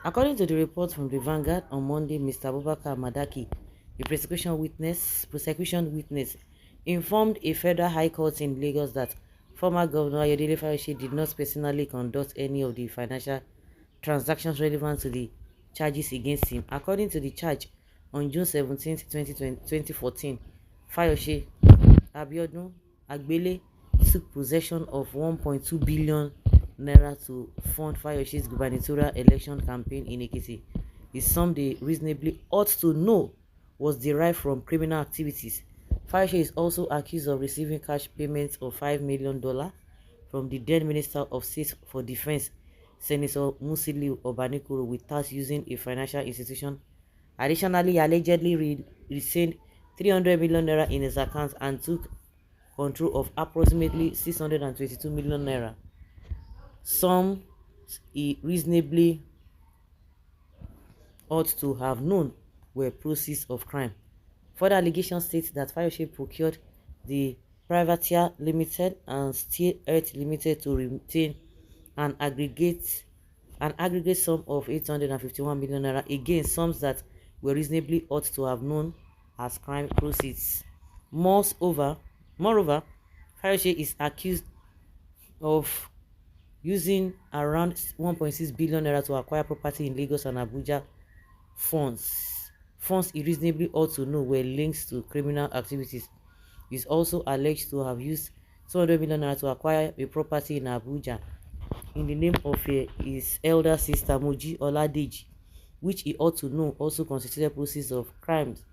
According to the report from the Vanguard on Monday, Mr. Abubakar Madaki, a prosecution witness, informed a federal high court in Lagos that former Governor Ayodele Fayose did not personally conduct any of the financial transactions relevant to the charges against him. According to the charge, on June 17, 2014, Fayose Abiodun Agbele took possession of 1.2 billion naira to fund Fayose's gubernatorial election campaign in Ekiti. The sum they reasonably ought to know was derived from criminal activities. Fayose is also accused of receiving cash payments of $5 million from the then Minister of State for Defense, Senator Musiliu Obanikoro, without using a financial institution. Additionally, he allegedly retained 300 million naira in his account and took control of approximately 622 million naira. Some he reasonably ought to have known were proceeds of crime. Further allegations state that Fayose procured the Privateer Limited and Steel Earth Limited to retain an aggregate sum of 851 million naira, again sums that were reasonably ought to have known as crime proceeds. Moreover, Fayose is accused of using around 1.6 billion naira to acquire property in Lagos and Abuja. Funds he reasonably ought to know were linked to criminal activities. He is also alleged to have used 200 million naira to acquire a property in Abuja in the name of his elder sister Moji Oladeji, which he ought to know also constituted proceeds of crimes.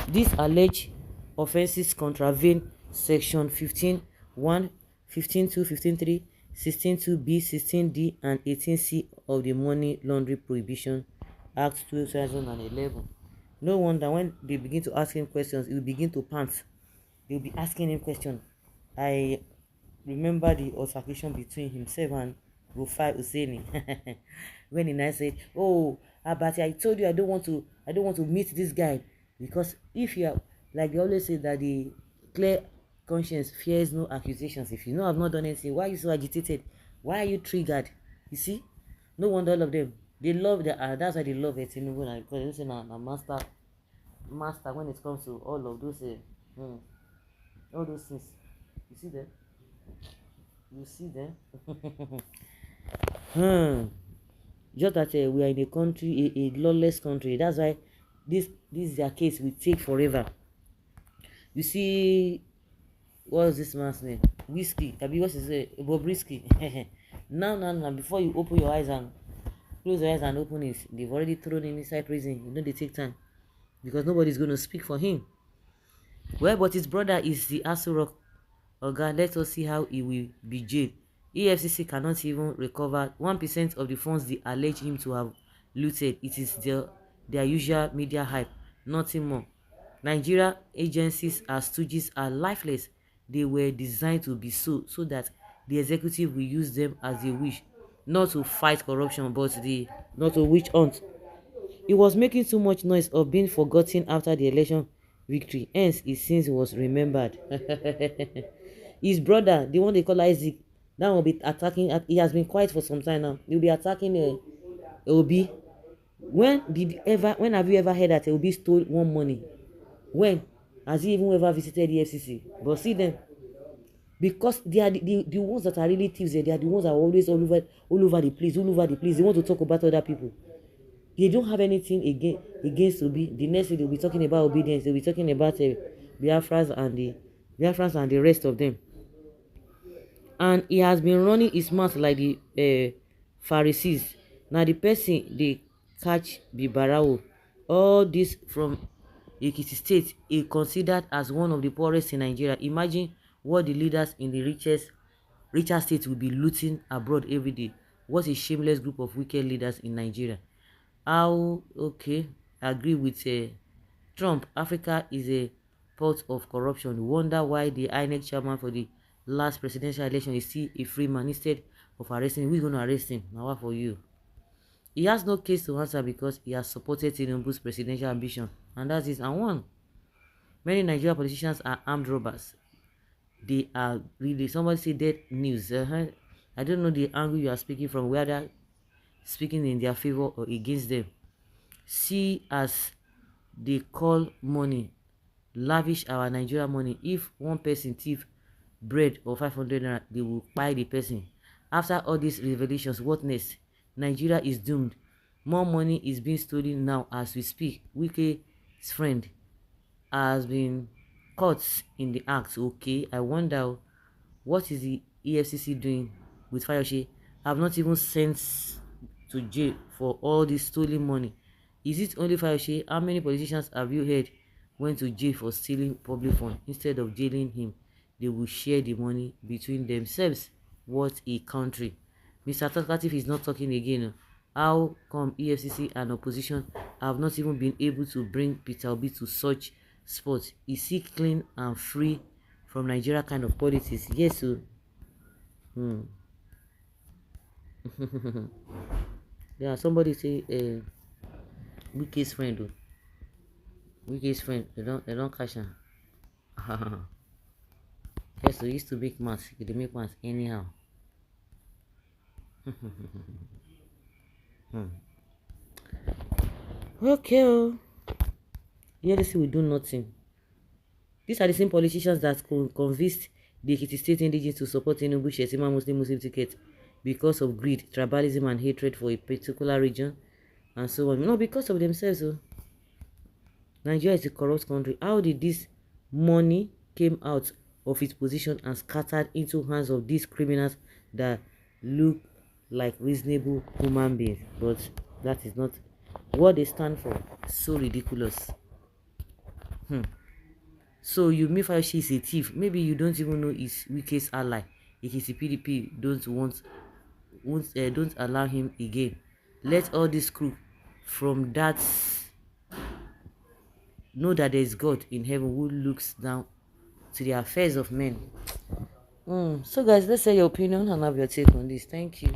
These alleged offences contravene Section 15(1), 15(2), 15(3), 16(2)(b), 16(d), and 18(c) of the Money Laundering Prohibition Act 2011. No wonder when they begin to ask him questions, he will begin to pant. They will be asking him questions. I remember the altercation between himself and Rufai Hussaini when he now said, "Oh, Abati, I told you I don't want to meet this guy, because if you are, like they always say that the clear conscience fears no accusations. If you know I've not done anything, why are you so agitated? Why are you triggered?" You see, no wonder all of them, they love the that's why they love it, because they say na master when it comes to all of those all those things. You see them. You see them. Just that we are in a country, a lawless country. That's why this their case will take forever. You see, what is this man's name? Whiskey. What is it? Bobrisky. Now, before you open your eyes and close your eyes and open it, they've already thrown him inside prison. You know, they take time because nobody's going to speak for him. Well, but his brother is the Aso Rock. Oh God, let us see how he will be jailed. EFCC cannot even recover 1% of the funds they allege him to have looted. It is their usual media hype, nothing more. Nigeria agencies as stooges are lifeless. They were designed to be so that the executive will use them as they wish, not to fight corruption, but not to witch hunt. He was making too much noise of being forgotten after the election victory, hence his sins was remembered. His brother, the one they call Isaac, now will be attacking. He has been quiet for some time now. He'll be attacking Obi. When have you ever heard that Obi stole one money? When has he even ever visited the FCC? But see them, because they are the ones that are really thieves. They are the ones that are always all over the place, They want to talk about other people. They don't have anything against Obi. The next thing they'll be talking about obedience. They'll be talking about Biafrans and the rest of them. And he has been running his mouth like the Pharisees. Now the person they catch Bibarawo. All this from Ekiti State is considered as one of the poorest in Nigeria. Imagine what the leaders in the richer states will be looting abroad every day. What a shameless group of wicked leaders in Nigeria. Okay, I agree with Trump. Africa is a pot of corruption. Wonder why the INEC chairman for the last presidential election is still a free man instead of arresting him. Who's going to arrest him? Now what for you? He has no case to answer because he has supported Tinubu's presidential ambition, and that is and one. Many Nigerian politicians are armed robbers. They are really, somebody say dead news. I don't know the angle you are speaking from, whether speaking in their favor or against them. See as they call money, lavish our Nigeria money. If one person thief bread or 500 naira, they will buy the person. After all these revelations, what next? Nigeria is doomed. More money is being stolen now as we speak. Wike's friend has been caught in the act. Okay, I wonder what is the EFCC doing with Fayose? I've not even sent to jail for all this stolen money. Is it only Fayose? How many politicians have you heard went to jail for stealing public funds? Instead of jailing him, they will share the money between themselves. What a country. Mr. Talkative is not talking again. How come EFCC and opposition have not even been able to bring Peter Obi to such spot? Is he clean and free from Nigeria kind of politics? Yes, sir. Yeah, somebody say Wike's friend. Oh. Wike's friend. They don't catch him. Yes, they used to make maths. They make maths anyhow. Okay. Oh. The LDC will do nothing. These are the same politicians that convinced the Ekiti state indigenes to support Tinubu Shettima Muslim ticket because of greed, tribalism, and hatred for a particular region, and so on. No, because of themselves. Oh. Nigeria is a corrupt country. How did this money came out of its position and scattered into hands of these criminals that look like reasonable human beings? But that is not what they stand for. So ridiculous. So you may find she is a thief. Maybe you don't even know his Wike's ally. If he's a PDP, don't allow him again. Let all this crew from that know that there is God in heaven who looks down to the affairs of men. So guys, let's say your opinion and have your take on this. Thank you.